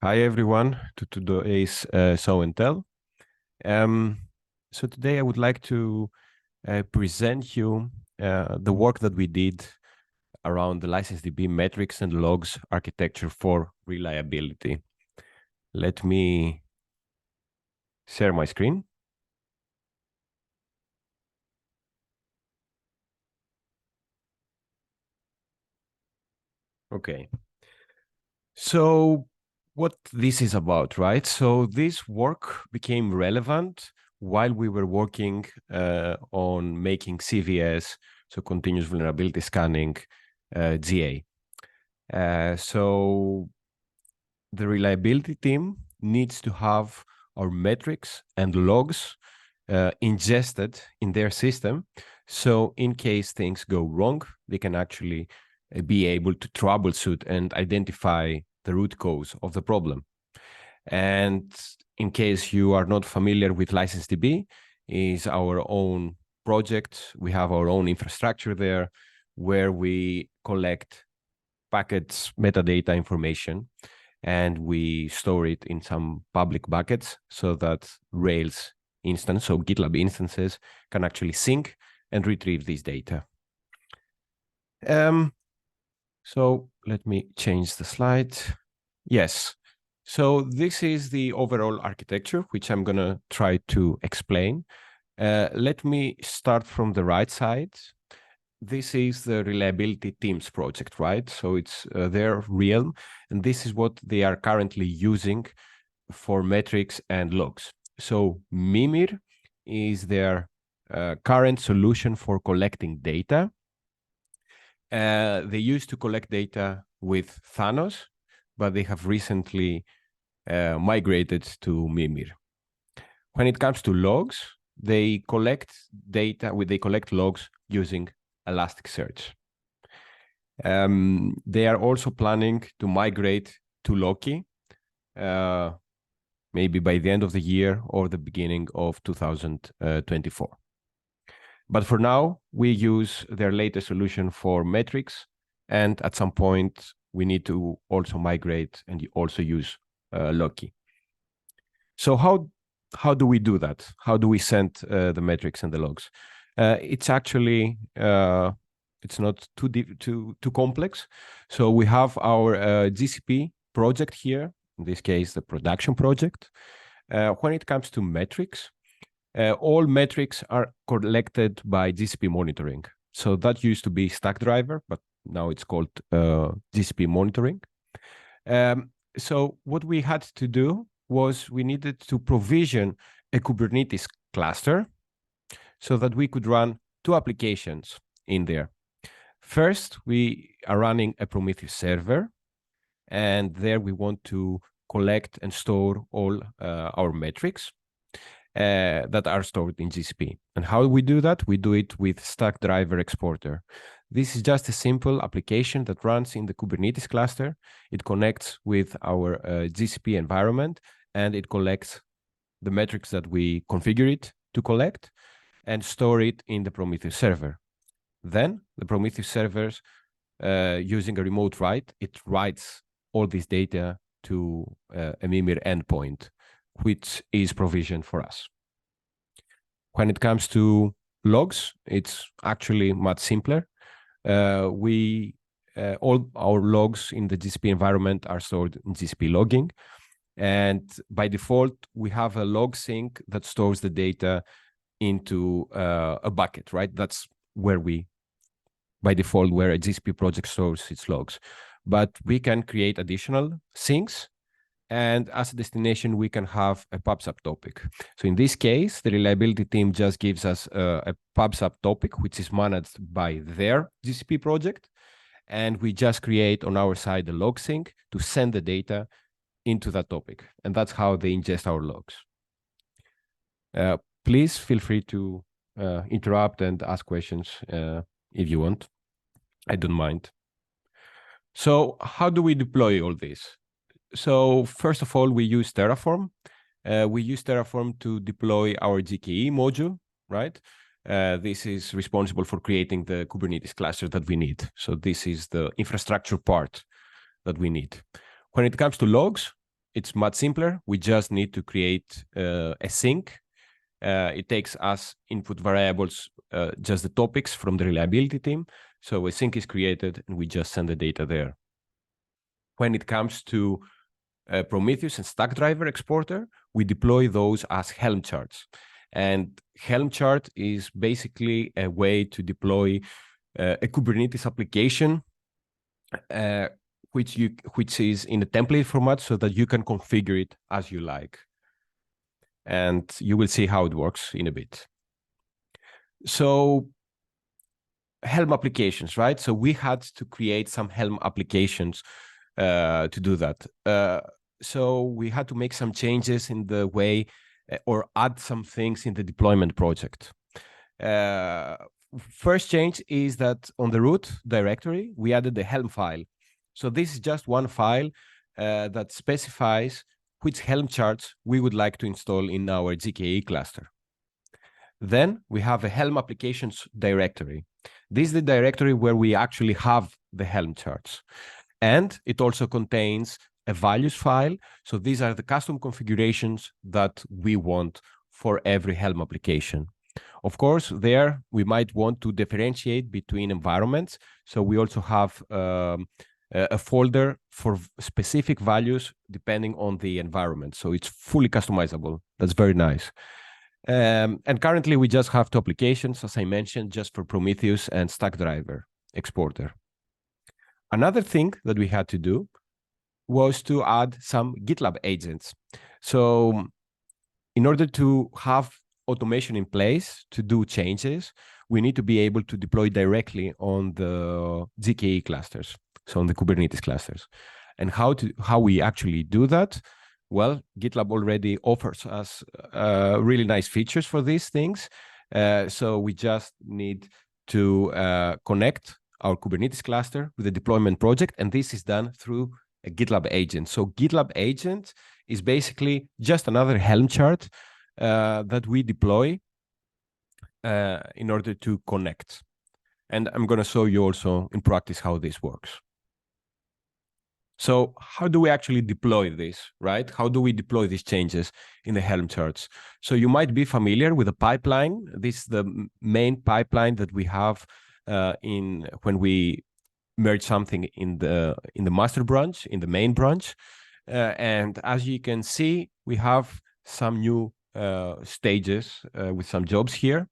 Hi everyone to today's Show and Tell. So today I would like to present you the work that we did around the LicenseDB metrics and logs architecture for reliability. Let me share my screen. Okay. So what this is about, right? So this work became relevant while we were working on making CVS, so continuous vulnerability scanning, GA. So the reliability team needs to have our metrics and logs ingested in their system. So in case things go wrong, they can actually be able to troubleshoot and identify the root cause of the problem. And in case you are not familiar with LicenseDB, is our own project. We have our own infrastructure there where we collect packets metadata information and we store it in some public buckets so that Rails instance, so GitLab instances, can actually sync and retrieve this data. So let me change the slide. Yes. So this is the overall architecture, which I'm going to try to explain. Let me start from the right side. This is the reliability teams project, right? So it's their realm, and this is what they are currently using for metrics and logs. So Mimir is their current solution for collecting data. They used to collect data with Thanos, but they have recently migrated to Mimir. When it comes to logs, they collect data, they collect logs using Elasticsearch. They are also planning to migrate to Loki, maybe by the end of the year or the beginning of 2024. But for now, we use their latest solution for metrics, and at some point, we need to also migrate and also use Loki. So how do we do that? How do we send the metrics and the logs? It's actually it's not too complex. So we have our GCP project here, in this case, the production project. When it comes to metrics, all metrics are collected by GCP monitoring. So that used to be Stackdriver, but now it's called GCP monitoring. So what we had to do was we needed to provision a Kubernetes cluster so that we could run two applications in there. First, we are running a Prometheus server, and there we want to collect and store all our metrics that are stored in GCP. And how do we do that? We do it with Stackdriver Exporter. This is just a simple application that runs in the Kubernetes cluster. It connects with our GCP environment, and it collects the metrics that we configure it to collect and store it in the Prometheus server. Then the Prometheus servers, using a remote write, it writes all this data to a Mimir endpoint, which is provisioned for us. When it comes to logs, it's actually much simpler. All our logs in the GCP environment are stored in GCP logging. And by default, we have a log sync that stores the data into a bucket, right? That's where by default, where a GCP project stores its logs. But we can create additional syncs, and as a destination, we can have a pub/sub topic. So in this case, the reliability team just gives us a pub/sub topic, which is managed by their GCP project. And we just create on our side a log sync to send the data into that topic. And that's how they ingest our logs. Please feel free to interrupt and ask questions if you want. I don't mind. So how do we deploy all this? So first of all, we use Terraform. We use Terraform to deploy our GKE module, right? This is responsible for creating the Kubernetes cluster that we need. So this is the infrastructure part that we need. When it comes to logs, it's much simpler. We just need to create a sink. It takes us input variables, just the topics from the reliability team. So a sink is created and we just send the data there. When it comes to Prometheus and Stackdriver exporter, we deploy those as Helm charts. And Helm chart is basically a way to deploy a Kubernetes application, which is in a template format so that you can configure it as you like. And you will see how it works in a bit. So Helm applications, right? So we had to create some Helm applications to do that. So we had to make some changes in the way or add some things in the deployment project. First change is that on the root directory, we added the Helm file. So this is just one file that specifies which Helm charts we would like to install in our GKE cluster. Then we have a Helm applications directory. This is the directory where we actually have the Helm charts. And it also contains a values file. So these are the custom configurations that we want for every Helm application. Of course, there we might want to differentiate between environments. So we also have a folder for specific values depending on the environment. So it's fully customizable. That's very nice. And currently we just have two applications, as I mentioned, just for Prometheus and Stackdriver exporter. Another thing that we had to do was to add some GitLab agents. So in order to have automation in place to do changes, we need to be able to deploy directly on the GKE clusters, so on the Kubernetes clusters. And how we actually do that? Well, GitLab already offers us really nice features for these things. So we just need to connect our Kubernetes cluster with the deployment project, and this is done through a GitLab agent. So GitLab agent is basically just another Helm chart that we deploy in order to connect. And I'm going to show you also in practice how this works. So how do we actually deploy this, right? How do we deploy these changes in the Helm charts? So you might be familiar with the pipeline. This is the main pipeline that we have when we merge something in the master branch, in the main branch. And as you can see, we have some new stages with some jobs here.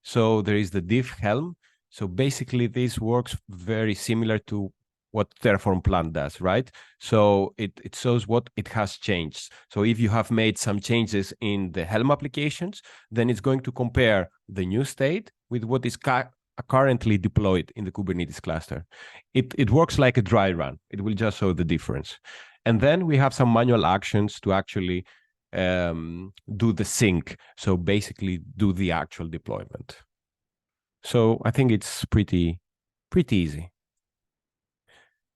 So there is the diff Helm. So basically this works very similar to what Terraform Plant does, right? So it shows what it has changed. So if you have made some changes in the Helm applications, then it's going to compare the new state with what is currently deployed in the Kubernetes cluster. It works like a dry run. It will just show the difference. And then we have some manual actions to actually do the sync. So basically do the actual deployment. So I think it's pretty easy.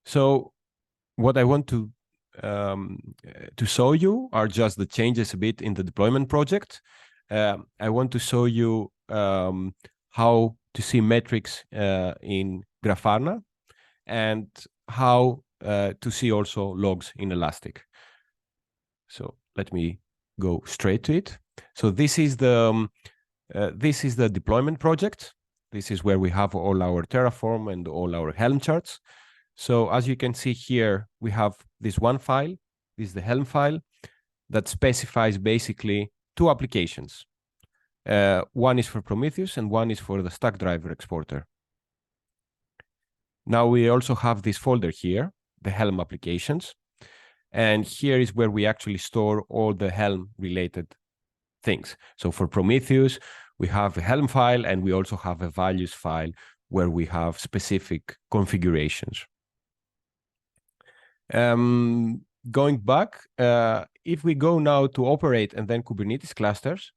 So what I want to show you are just the changes a bit in the deployment project. I want to show you how to see metrics in Grafana and how to see also logs in Elastic. So let me go straight to it. So this is the deployment project. This is where we have all our Terraform and all our Helm charts. So as you can see here, we have this one file. This is the Helm file that specifies basically two applications. One is for Prometheus and one is for the Stackdriver exporter. Now we also have this folder here, the Helm applications. And here is where we actually store all the Helm related things. So for Prometheus, we have a Helm file and we also have a values file where we have specific configurations. Going back, if we go now to operate and then Kubernetes clusters,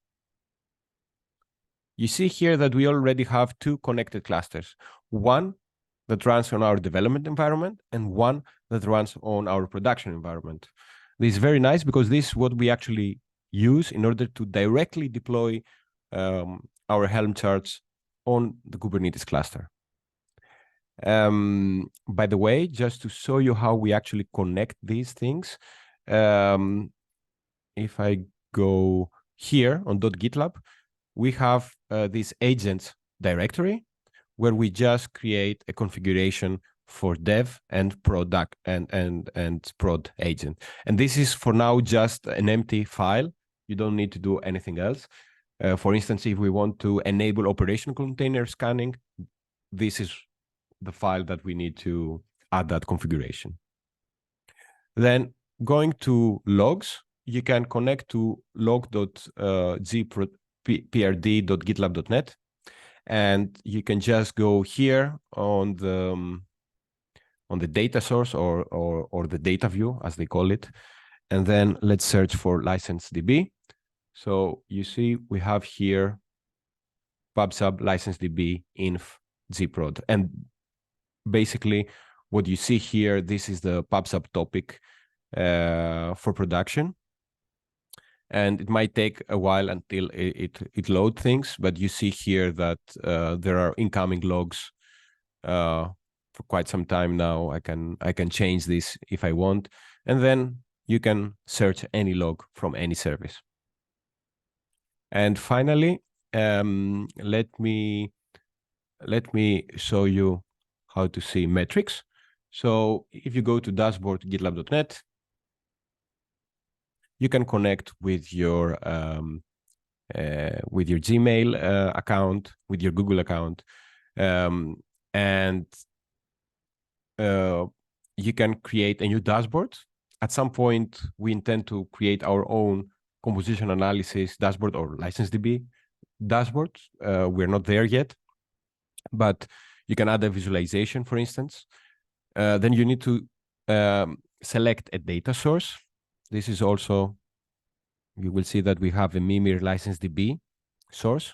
you see here that we already have two connected clusters, one that runs on our development environment and one that runs on our production environment. This is very nice because this is what we actually use in order to directly deploy our Helm charts on the Kubernetes cluster. By the way, just to show you how we actually connect these things, if I go here on .gitlab, we have this agents directory where we just create a configuration for dev and product and prod agent. And this is for now just an empty file. You don't need to do anything else. For instance, if we want to enable operation container scanning, this is the file that we need to add that configuration. Then going to logs, you can connect to log.gprd.gitlab.net, and you can just go here on the data source or the data view, as they call it, and then let's search for LicenseDB. So you see we have here pubsub LicenseDB inf gprod, and basically what you see here, this is the pubsub topic for production, and it might take a while until it load things, but you see here that there are incoming logs for quite some time now. I can change this if I want, and then you can search any log from any service. And finally, let me show you how to see metrics. So if you go to dashboard.gitlab.net, you can connect with your Gmail account, with your Google account, and you can create a new dashboard. At some point, we intend to create our own composition analysis dashboard or LicenseDB dashboard. We're not there yet, but you can add a visualization, for instance. Then you need to select a data source. This is also, you will see that we have a Mimir LicenseDB source.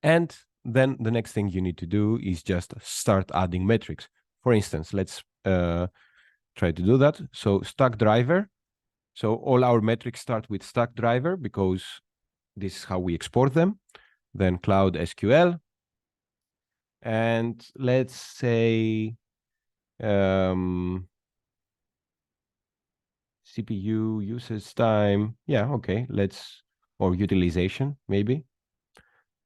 And then the next thing you need to do is just start adding metrics. For instance, let's try to do that. So stack driver. So all our metrics start with stack driver because this is how we export them. Then Cloud SQL. And let's say CPU usage time. Yeah, okay, or utilization maybe.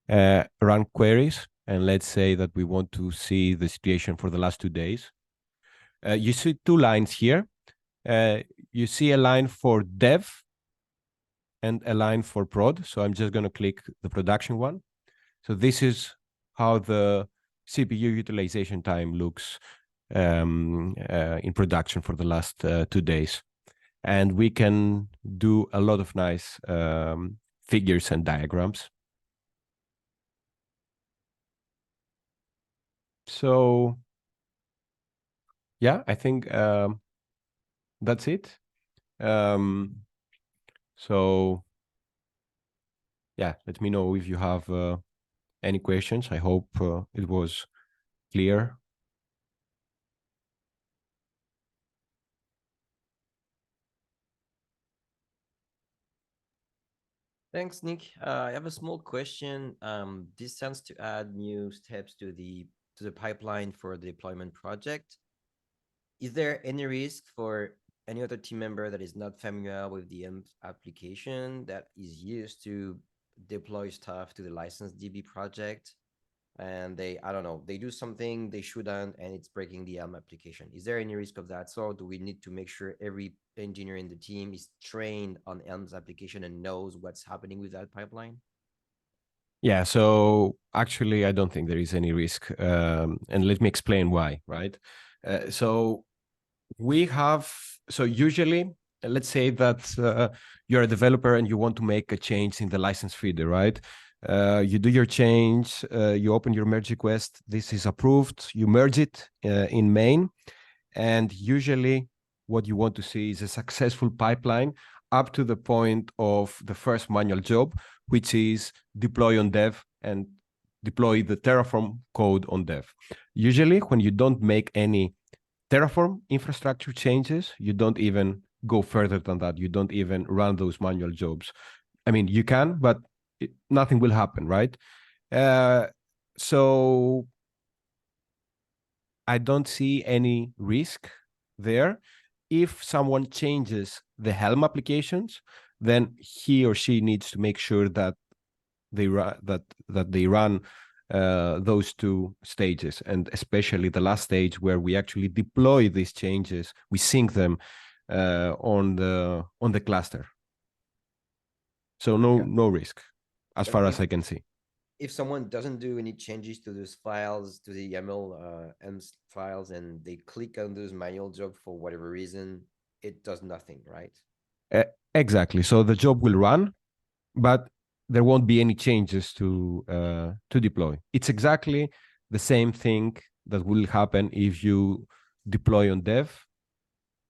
Run queries, and let's say that we want to see the situation for the last 2 days. You see 2 lines here. You see a line for dev and a line for prod. So I'm just going to click the production one. So this is how the CPU utilization time looks in production for the last 2 days. And we can do a lot of nice figures and diagrams. So yeah, I think that's it. So yeah, let me know if you have any questions. I hope it was clear. Thanks, Nick. I have a small question. This tends to add new steps to the pipeline for the deployment project. Is there any risk for any other team member that is not familiar with the application that is used to deploy stuff to the LicenseDB project, and I don't know, they do something they shouldn't, and it's breaking the Elm application? Is there any risk of that? So do we need to make sure every engineer in the team is trained on Elm's application and knows what's happening with that pipeline? Yeah, so actually, I don't think there is any risk. And let me explain why, right? So usually, let's say that you're a developer and you want to make a change in the license feeder, right? You do your change, you open your merge request, this is approved, you merge it in main, and usually what you want to see is a successful pipeline up to the point of the first manual job, which is deploy on dev and deploy the Terraform code on dev. Usually when you don't make any Terraform infrastructure changes, you don't even go further than that. You don't even run those manual jobs. I mean, you can, but nothing will happen, right? So I don't see any risk there. if someone changes the Helm applications, then he or she needs to make sure that they run those two stages, and especially the last stage where we actually deploy these changes, we sync them on the cluster. So no risk, as far as I can see. If someone doesn't do any changes to those files, to the YAML files, and they click on those manual jobs for whatever reason, it does nothing, right? Exactly. So the job will run, but there won't be any changes to deploy. It's exactly the same thing that will happen if you deploy on dev,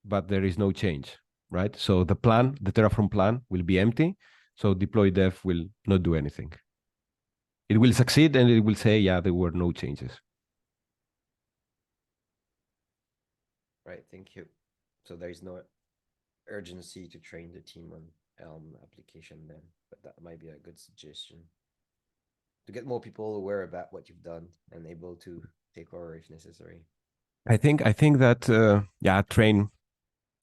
but there is no change, right? So the plan, the Terraform plan, will be empty. So deploy dev will not do anything. It will succeed and it will say, yeah, there were no changes. Right. Thank you. So there is no urgency to train the team on Elm application then, but that might be a good suggestion to get more people aware about what you've done and able to take over if necessary. I think that train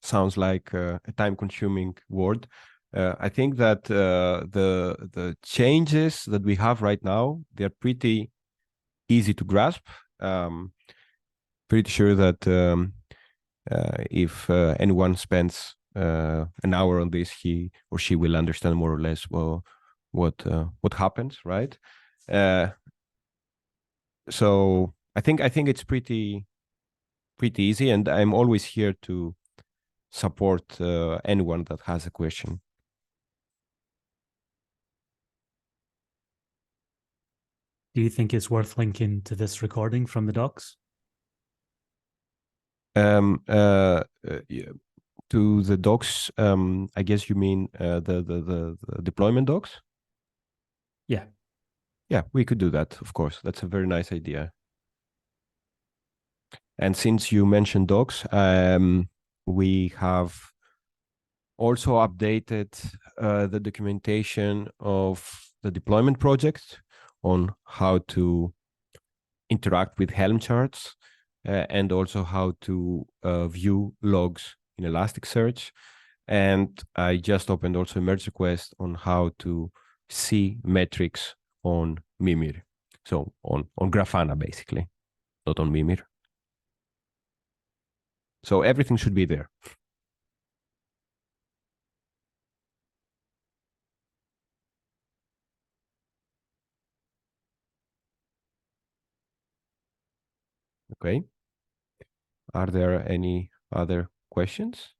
sounds like a time-consuming word. I think that the changes that we have right now, they're pretty easy to grasp. Pretty sure that if anyone spends an hour on this, he or she will understand more or less what happens, right? So I think it's pretty easy, and I'm always here to support anyone that has a question. Do you think it's worth linking to this recording from the docs? Yeah, to the docs, I guess you mean the deployment docs? Yeah. Yeah, we could do that, of course. That's a very nice idea. And since you mentioned docs, we have also updated the documentation of the deployment project on how to interact with Helm charts and also how to view logs in Elasticsearch. And I just opened also a merge request on how to see metrics on Mimir. So on Grafana, basically, not on Mimir. So everything should be there. Okay. Are there any other questions?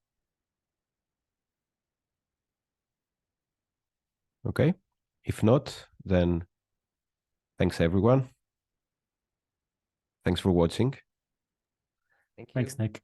Okay. If not, then thanks everyone. Thanks for watching. Thank you. Thanks, Nick.